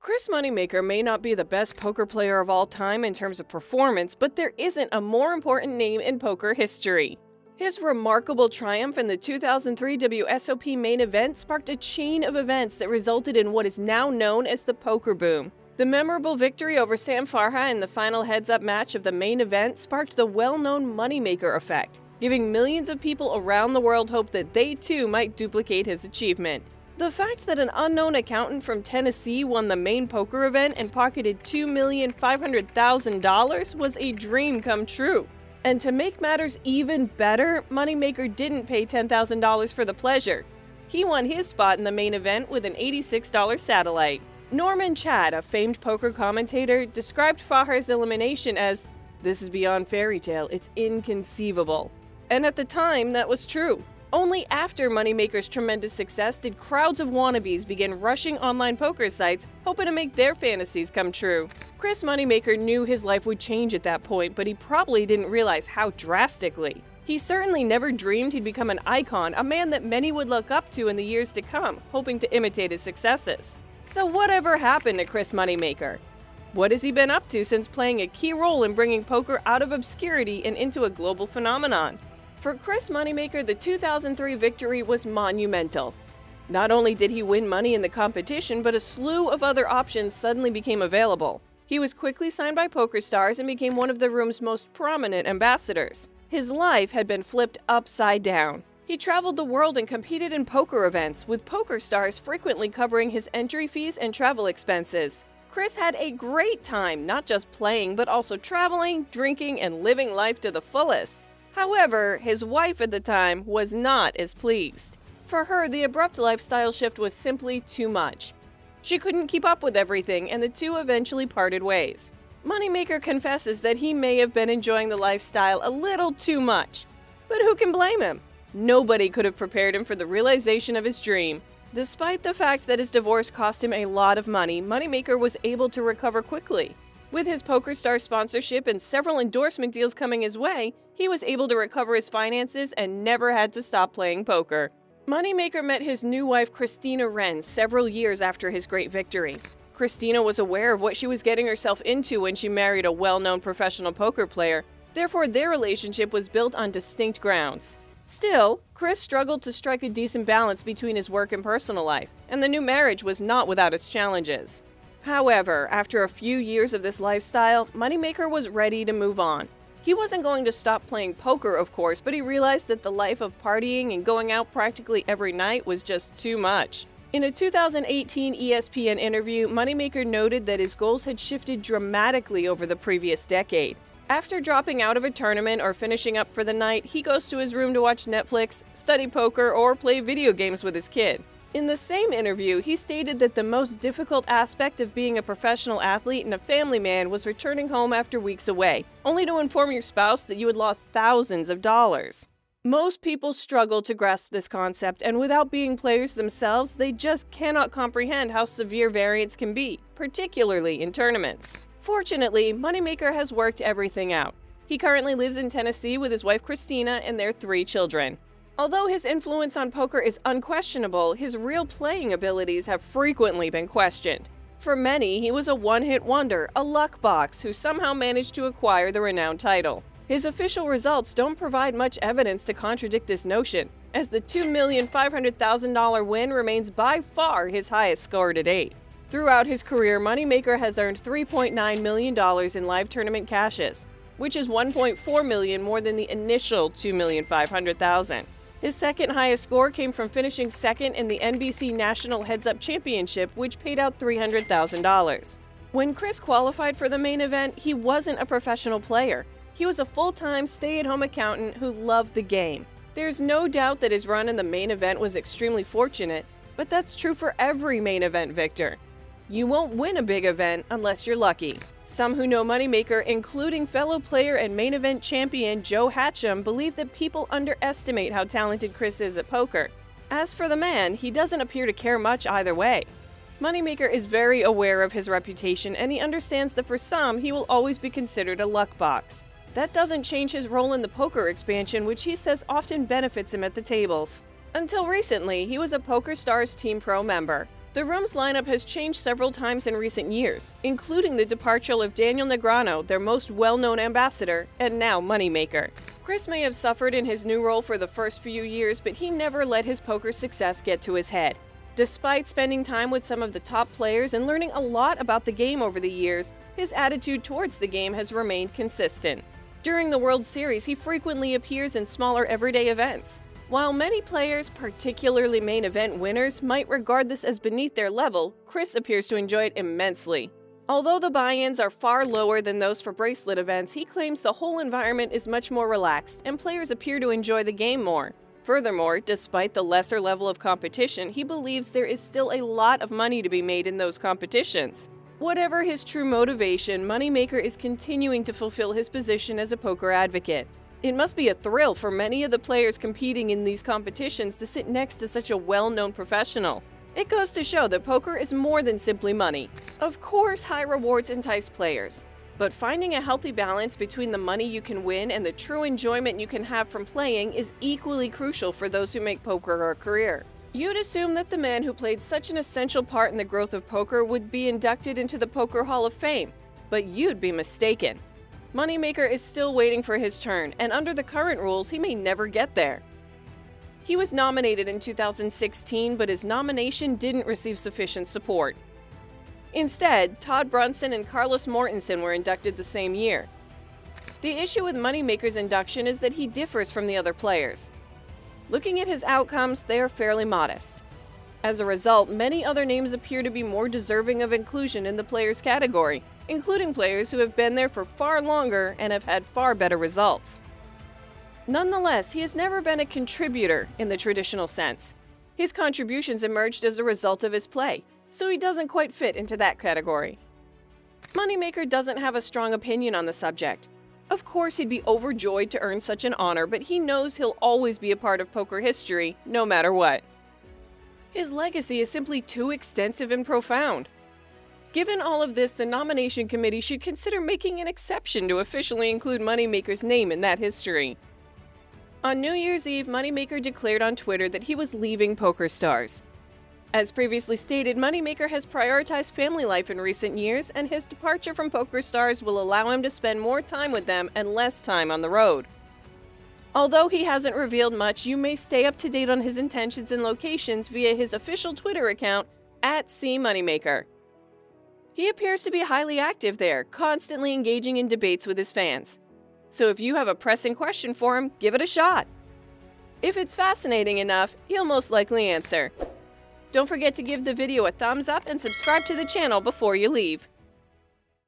Chris Moneymaker may not be the best poker player of all time in terms of performance, but there isn't a more important name in poker history. His remarkable triumph in the 2003 WSOP main event sparked a chain of events that resulted in what is now known as the poker boom. The memorable victory over Sam Farha in the final heads-up match of the main event sparked the well-known Moneymaker effect, giving millions of people around the world hope that they too might duplicate his achievement. The fact that an unknown accountant from Tennessee won the main poker event and pocketed $2,500,000 was a dream come true. And to make matters even better, Moneymaker didn't pay $10,000 for the pleasure. He won his spot in the main event with an $86 satellite. Norman Chad, a famed poker commentator, described Farha's elimination as, "This is beyond fairy tale, it's inconceivable." And at the time, that was true. Only after Moneymaker's tremendous success did crowds of wannabes begin rushing online poker sites, hoping to make their fantasies come true. Chris Moneymaker knew his life would change at that point, but he probably didn't realize how drastically. He certainly never dreamed he'd become an icon, a man that many would look up to in the years to come, hoping to imitate his successes. So whatever happened to Chris Moneymaker? What has he been up to since playing a key role in bringing poker out of obscurity and into a global phenomenon? For Chris Moneymaker, the 2003 victory was monumental. Not only did he win money in the competition, but a slew of other options suddenly became available. He was quickly signed by PokerStars and became one of the room's most prominent ambassadors. His life had been flipped upside down. He traveled the world and competed in poker events, with PokerStars frequently covering his entry fees and travel expenses. Chris had a great time, not just playing, but also traveling, drinking, and living life to the fullest. However, his wife at the time was not as pleased. For her, the abrupt lifestyle shift was simply too much. She couldn't keep up with everything, and the two eventually parted ways. Moneymaker confesses that he may have been enjoying the lifestyle a little too much. But who can blame him? Nobody could have prepared him for the realization of his dream. Despite the fact that his divorce cost him a lot of money, Moneymaker was able to recover quickly. With his PokerStars sponsorship and several endorsement deals coming his way, he was able to recover his finances and never had to stop playing poker. Moneymaker met his new wife Christina Wren several years after his great victory. Christina was aware of what she was getting herself into when she married a well-known professional poker player, therefore their relationship was built on distinct grounds. Still, Chris struggled to strike a decent balance between his work and personal life, and the new marriage was not without its challenges. However, after a few years of this lifestyle, Moneymaker was ready to move on. He wasn't going to stop playing poker, of course, but he realized that the life of partying and going out practically every night was just too much. In a 2018 ESPN interview, Moneymaker noted that his goals had shifted dramatically over the previous decade. After dropping out of a tournament or finishing up for the night, he goes to his room to watch Netflix, study poker, or play video games with his kid. In the same interview, he stated that the most difficult aspect of being a professional athlete and a family man was returning home after weeks away, only to inform your spouse that you had lost thousands of dollars. Most people struggle to grasp this concept, and without being players themselves, they just cannot comprehend how severe variance can be, particularly in tournaments. Fortunately, Moneymaker has worked everything out. He currently lives in Tennessee with his wife Christina and their 3 children. Although his influence on poker is unquestionable, his real playing abilities have frequently been questioned. For many, he was a one-hit wonder, a luck box, who somehow managed to acquire the renowned title. His official results don't provide much evidence to contradict this notion, as the $2,500,000 win remains by far his highest score to date. Throughout his career, Moneymaker has earned $3.9 million in live tournament cashes, which is $1.4 million more than the initial $2,500,000. His second highest score came from finishing second in the NBC National Heads-Up Championship, which paid out $300,000. When Chris qualified for the main event, he wasn't a professional player. He was a full-time, stay-at-home accountant who loved the game. There's no doubt that his run in the main event was extremely fortunate, but that's true for every main event victor. You won't win a big event unless you're lucky. Some who know Moneymaker, including fellow player and main event champion Joe Hatcham, believe that people underestimate how talented Chris is at poker. As for the man, he doesn't appear to care much either way. Moneymaker is very aware of his reputation, and he understands that for some, he will always be considered a luck box. That doesn't change his role in the poker expansion, which he says often benefits him at the tables. Until recently, he was a PokerStars Team Pro member. The room's lineup has changed several times in recent years, including the departure of Daniel Negreanu, their most well-known ambassador, and now Moneymaker. Chris may have suffered in his new role for the first few years, but he never let his poker success get to his head. Despite spending time with some of the top players and learning a lot about the game over the years, his attitude towards the game has remained consistent. During the World Series, he frequently appears in smaller everyday events. While many players, particularly main event winners, might regard this as beneath their level, Chris appears to enjoy it immensely. Although the buy-ins are far lower than those for bracelet events, he claims the whole environment is much more relaxed and players appear to enjoy the game more. Furthermore, despite the lesser level of competition, he believes there is still a lot of money to be made in those competitions. Whatever his true motivation, Moneymaker is continuing to fulfill his position as a poker advocate. It must be a thrill for many of the players competing in these competitions to sit next to such a well-known professional. It goes to show that poker is more than simply money. Of course, high rewards entice players, but finding a healthy balance between the money you can win and the true enjoyment you can have from playing is equally crucial for those who make poker a career. You'd assume that the man who played such an essential part in the growth of poker would be inducted into the Poker Hall of Fame, but you'd be mistaken. Moneymaker is still waiting for his turn, and under the current rules, he may never get there. He was nominated in 2016, but his nomination didn't receive sufficient support. Instead, Todd Brunson and Carlos Mortensen were inducted the same year. The issue with Moneymaker's induction is that he differs from the other players. Looking at his outcomes, they are fairly modest. As a result, many other names appear to be more deserving of inclusion in the players category, including players who have been there for far longer and have had far better results. Nonetheless, he has never been a contributor in the traditional sense. His contributions emerged as a result of his play, so he doesn't quite fit into that category. Moneymaker doesn't have a strong opinion on the subject. Of course, he'd be overjoyed to earn such an honor, but he knows he'll always be a part of poker history, no matter what. His legacy is simply too extensive and profound. Given all of this, the nomination committee should consider making an exception to officially include Moneymaker's name in that history. On New Year's Eve, Moneymaker declared on Twitter that he was leaving PokerStars. As previously stated, Moneymaker has prioritized family life in recent years, and his departure from PokerStars will allow him to spend more time with them and less time on the road. Although he hasn't revealed much, you may stay up to date on his intentions and locations via his official Twitter account, @CMoneymaker. He appears to be highly active there, constantly engaging in debates with his fans. So if you have a pressing question for him, give it a shot. If it's fascinating enough, he'll most likely answer. Don't forget to give the video a thumbs up and subscribe to the channel before you leave.